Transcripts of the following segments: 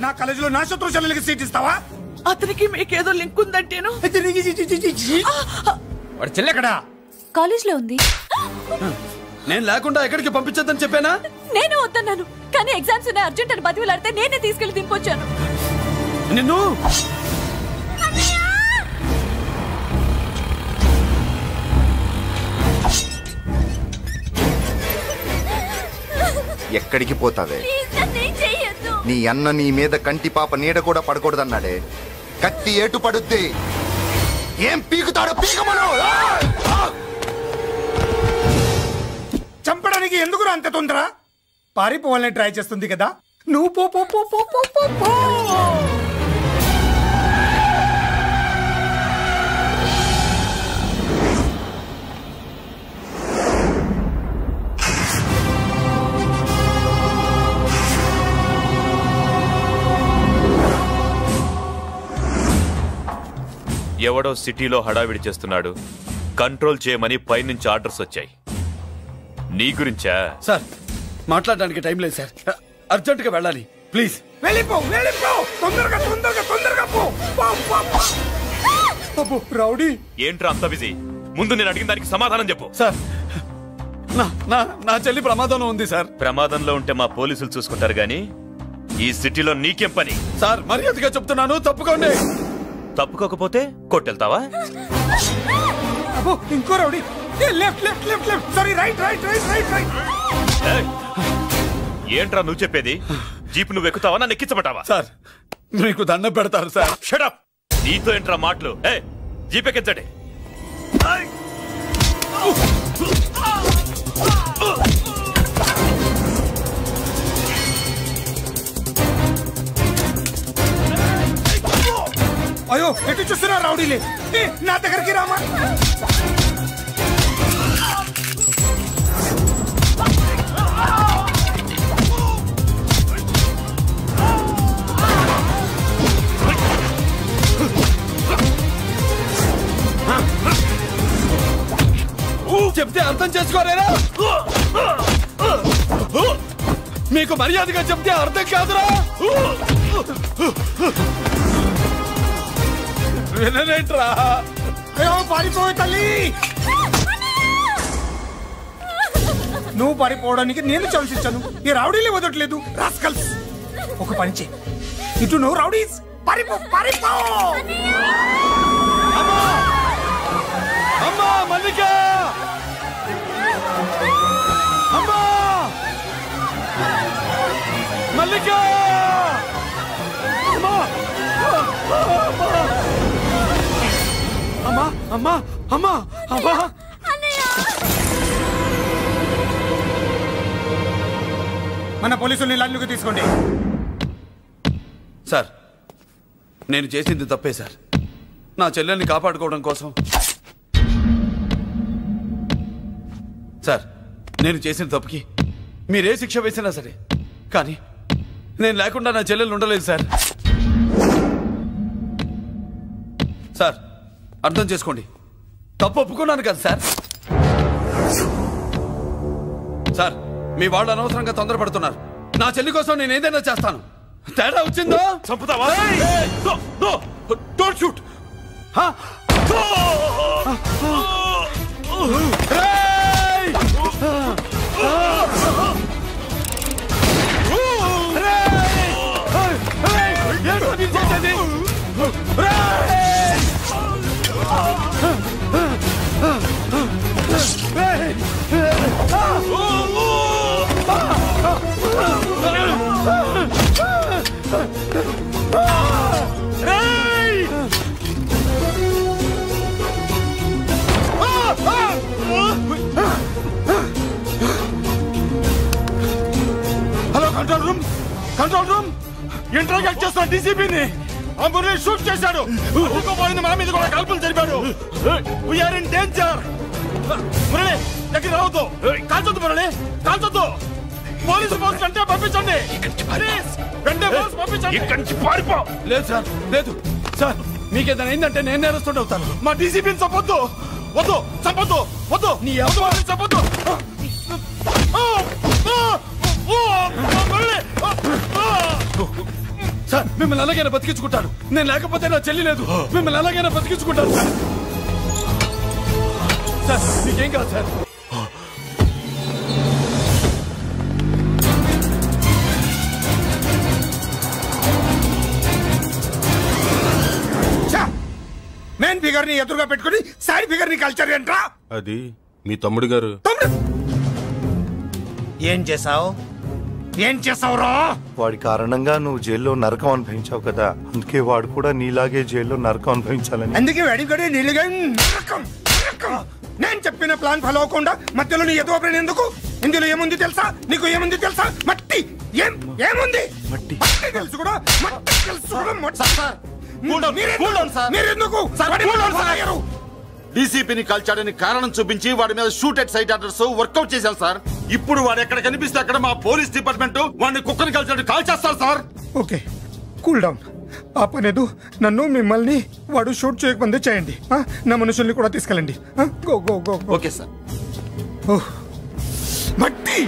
నా కాలేజీలో నా శత్రు చెల్లెలకి సీట్ ఇస్తావా? అతనికి మీకేదో లింక్ ఉందంటేను. వాడు చెల్లెక్కడా? కాలేజ్ లో ఉంది. నేను లేకుండా ఎక్కడికి పంపించొద్దని చెప్పానా? నేను వద్దన్నాను, కానీ ఎగ్జామ్స్ ఉన్నాయి అర్జెంట్ అని బతిలాడితే నేనే తీసుకెళ్లి దింపొచ్చాను. నిన్ను ఎక్కడికి పోతావే? నీ అన్న నీ మీద కంటి పాప నీడ కూడా పడకూడదన్నాడే. కత్తి ఏటు పడుద్ది. ఏం పీకుతాడో పీకమను. చంపడానికి ఎందుకు అంత తొందర? పారిపోవాలని ట్రై చేస్తుంది కదా. నువ్వు పో పో పో పో పో పో పో. ఎవడో సిటీలో హడావిడి చేస్తున్నాడు, కంట్రోల్ చేయమని పైనుంచి ఆర్డర్స్ వచ్చాయి. నీ గురించా? సార్ మాట్లాడడానికి టైం లేదు సార్, అర్జెంట్ గా వెళ్ళాలి ప్లీజ్. వెళ్ళిపో వెళ్ళిపో, తొందరగా తొందరగా తొందరగా పో. రౌడీ ఏంట్రా అంత బిజీ? ముందు నేను అడిగిన దానికి సమాధానం చెప్పు. సార్ నా చెల్లి ప్రమాదంలో ఉంది సార్. ప్రమాదంలో ఉంటే మా పోలీసులు చూసుకుంటారు గాని ఈ సిటీలో నీకేం పని? సార్ మర్యాదగా చెప్తున్నాను, తప్పుకోండి. తప్పుకోకపోతే కొట్టెళ్తావా? ఇంకో rowdy. Left left left left, sorry right right right right right. ఏంట్రా నువ్వు చెప్పేది? జీప్ నువ్వు ఎక్కుతావా, నన్ను ఎక్కించబట్టావా? సార్ మీకు దండం పెడతారు సార్. Shut up. నీతో ఏంట్రా మాటలు? జీప్ ఎక్కించండి. అయ్యో ఎటు చూస్తున్నా రౌడీలే, నా దగ్గరికి రామా. చెప్తే అర్థం చేసుకోరేరా? మీకు మర్యాదగా చెప్తే అర్థం కాదురా? వినరేంట్రా? పారిపోయి తల్లి. నువ్వు పారిపోవడానికి నేను ఛాన్స్ ఇచ్చాను, ఈ రౌడీలే వదలట్లేదు. రాస్కల్స్, ఒక పని చెయ్యి, ఇటు నువ్వు రౌడీస్ పారిపో పారిపో. అమ్మా మల్లిక, అమ్మా మల్లిక, అమ్మా అమ్మా అమ్మా అమ్మా అమ్మా. మన పోలీసుల్ని లైన్లోకి తీసుకోండి. సార్ నేను చేసింది తప్పే సార్. నా చెల్లెల్ని కాపాడుకోవడం కోసం సార్ నేను చేసిన తప్పుకి మీరే శిక్ష వేసినా సరే, కానీ నేను లేకుండా నా చెల్లెలు ఉండలేదు సార్. సార్ అర్థం చేసుకోండి, తప్పు ఒప్పుకున్నాను కదా సార్. సార్ మీ వాళ్ళు అనవసరంగా తొందరపడుతున్నారు. నా చెల్లి కోసం నేను ఏదైనా చేస్తాను. తేడా వచ్చిందో చంపుతావా? Don't shoot. Hello control room, control room. Interrogate చేస్తున్న డీసీపీని ఆ మురళి షూట్ చేశాడు. పోయింది, మా మీద కూడా కాల్పులు జరిపాడు. We're in danger. మురళి దగ్గర రావద్దు, కాల్చొద్దు మురళి, కాల్చొద్దు. పోలీసు ఫోర్స్ అంటే పంపించండి, వెంటనే ఫోర్స్ పంపించండి. ఇక్కడి నుంచి పారిపో. లేదు సార్, లేదు సార్. మీకేదైనా అయిందంటే నేను నేరస్తుడు అవుతాను. మా డీసీపీని చంపొద్దు, వద్దు, చంపొద్దు, వద్దు. నీ చంపొద్దు. సార్ మిమ్మల్ని అలాగైనా బతికించుకుంటాను. నేను లేకపోతే నా చెల్లి లేదు. మిమ్మల్ని అలాగైనా బతికించుకుంటాను సార్. సార్ మీకేం కాదు సార్. మెయిన్ ఫిగర్ ని ఎదురుగా పెట్టుకుని సైడ్ ఫిగర్ ని కల్చర్ ఏంట్రా? అది మీ తమ్ముడు గారు. ఏం చేసావు? ఏం చేసావురా? వాడి కారణంగా నువ్వు జైల్లో నరకం అనుభవించావు కదా, అందుకే వాడు కూడా నీలాగే జైల్లో నరకం అనుభవించాలని. అందుకే అడిగడే నీళ్ళగా నరకం. నేను చెప్పిన ప్లాన్ ఫాలో అవ్వకుండా మధ్యలో నీ ఎదురు ఓపెన్ ఎందుకు? ఇందులో ఏముంది తెలుసా? నీకు ఏముంది తెలుసా? మట్టి. ఏముంది? మట్టి తెలుసు కూడా. మట్టి తెలుసు కూడా. డీసీపీని కాల్చాడని కారణం చూపించి వాడి మీద shoot at sight orders work out చేశారు సార్. ఇప్పుడు వాడు ఎక్కడ కనిపిస్తే అక్కడ మా పోలీస్ డిపార్ట్మెంట్ వాడిని కుక్కని కాల్చాడు కాల్ చేస్తారు సార్. Okay cool down. ఆ పనేదు నన్ను మిమ్మల్ని వాడు షూట్ చేయకముందే చేయండి. నా మనుషుల్ని కూడా తీసుకెళ్ళండి. Go go go. Okay sir. మట్టి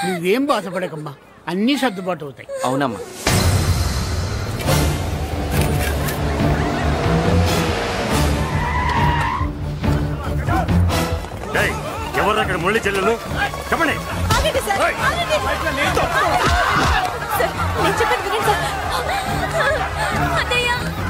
నువ్వేం బాధపడకమ్మా, అన్నీ సర్దుబాటు అవుతాయి. అవునమ్మా. ఎవరు అక్కడ మురళి చెల్లెలు చెప్పండి.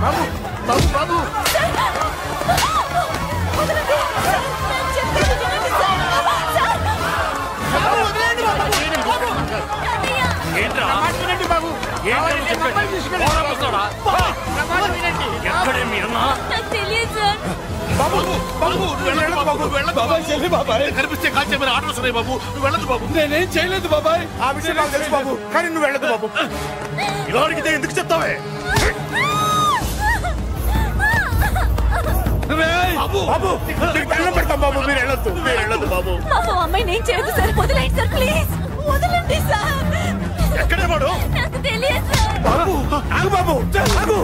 బాబు బాబు బాబు కనిపిస్తే కాల్చేమని ఆర్డర్స్ ఉన్నాయి బాబు. నువ్వు వెళ్ళదు బాబు. నేనేం చేయలేదు బాబాయ్. ఆ విషయం నాకు తెలుసు బాబు, కానీ నువ్వు వెళ్ళదు బాబు. ఇలా అడిగితే ఎందుకు చెప్తావే? బాబు పెడతాం బాబు, మీరు వెళ్ళొద్దు, మీరు వెళ్ళొద్దు బాబు. అమ్మాయి నేను చేయదు సార్, వదిలేండి సార్, ప్లీజ్ వదలండి సార్. ఎక్కడే వాడు? నాకు తెలియదు సార్. బాబు ఆగు బాబు, ఆగు.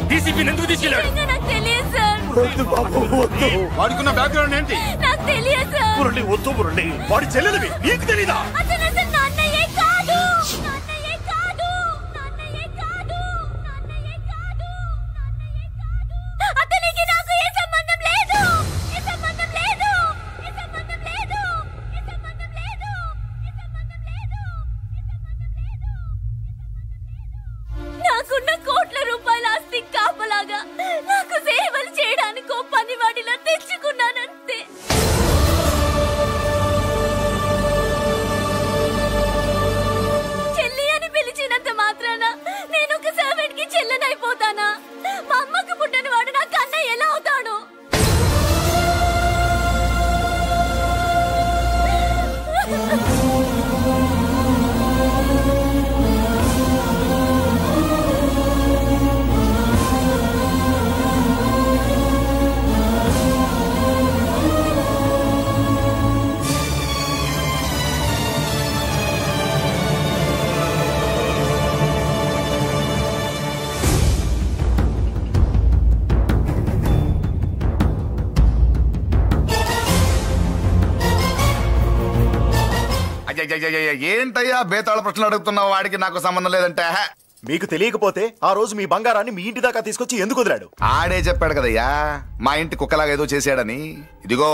డీసీపీని ఎందుకు తీసుకెళ్ళాడు? నాకు తెలియదు సార్. వద్దు బాబు, వద్దు. వాడికున్న బ్యాక్గ్రౌండ్ ఏంటి? నాకు తెలియదు సార్. మురళి వద్దు మురళి, వాడి చెల్లెలివి నీకు తెలీదా? అతను అసలు నాన్నయ్యే కాదు. నాన్నయ్యే కాదు. నాన్నయ్యే కాదు. నాన్నయ్యే కాదు. నాన్నయ్యే కాదు. అతనికి నాకు ఏ సంబంధం లేదు. ఏ సంబంధం లేదు. ఏ సంబంధం లేదు. ఏ సంబంధం లేదు. ఏ సంబంధం లేదు. నాకున్న కోట్ల రూపాయల ఆస్తి కాపలాగా నాకు సేవలు చేయడానికి పనివాడిలా తెచ్చుకున్నానంతే. చెల్లి అని పిలిచినంత మాత్రాన నేను ఒక సర్వెంట్ కి చెల్లెనైపోతానా? మా అమ్మకు పుట్టిన వాడు నాకు అన్నయ్య ఎలా అవుతాడు? ఏంటయ్యా బేతాళ ప్రశ్నలు అడుగుతున్నావు? వాడికి నాకు సంబంధం లేదంటే మీకు తెలియకపోతే ఆ రోజు మీ బంగారాన్ని మీ ఇంటి దాకా తీసుకొచ్చి ఎందుకు వదిలాడు? ఆడే చెప్పాడు కదయ్యా, మా ఇంటి కుక్కలాగా ఏదో చేశాడని. ఇదిగో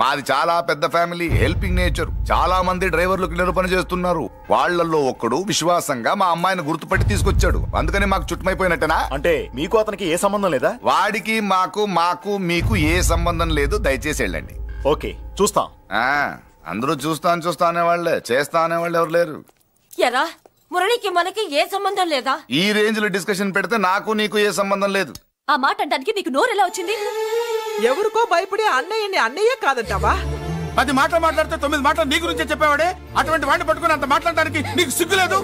మాది చాలా పెద్ద ఫ్యామిలీ, హెల్పింగ్ నేచర్. చాలా మంది డ్రైవర్లు క్లీనర్ పని చేస్తున్నారు. వాళ్లలో ఒక్కడు విశ్వాసంగా మా అమ్మాయిని గుర్తుపట్టి తీసుకొచ్చాడు. అందుకని మాకు చుట్టుమైపోయినట్టేనా? అంటే మీకు అతనికి ఏ సంబంధం లేదా? వాడికి మాకు మీకు ఏ సంబంధం లేదు. దయచేసి వెళ్ళండి. ఓకే, చూస్తాం. అందరూ చూస్తా అనేవాళ్లే, చేస్తా అనేవాళ్ళు ఎవరు లేరు. ఎరా మురళికి మనకి ఏ సంబంధం లేదా? ఈ రేంజ్ లో డిస్కషన్ పెడితే నాకు నీకు ఏ సంబంధం లేదు. ఆ మాట అంటానికి నీకు నోరు ఎలా వచ్చింది? ఎవరికో భయపడి అన్నయ్యని అన్నయ్య కాదంటావా? 10 మాటలు మాట్లాడితే 9 మాటలు నీ గురించే చెప్పేవాడే. అటువంటి వాడిని పట్టుకుని అంత మాట్లాడడానికి నీకు సిగ్గులేదు?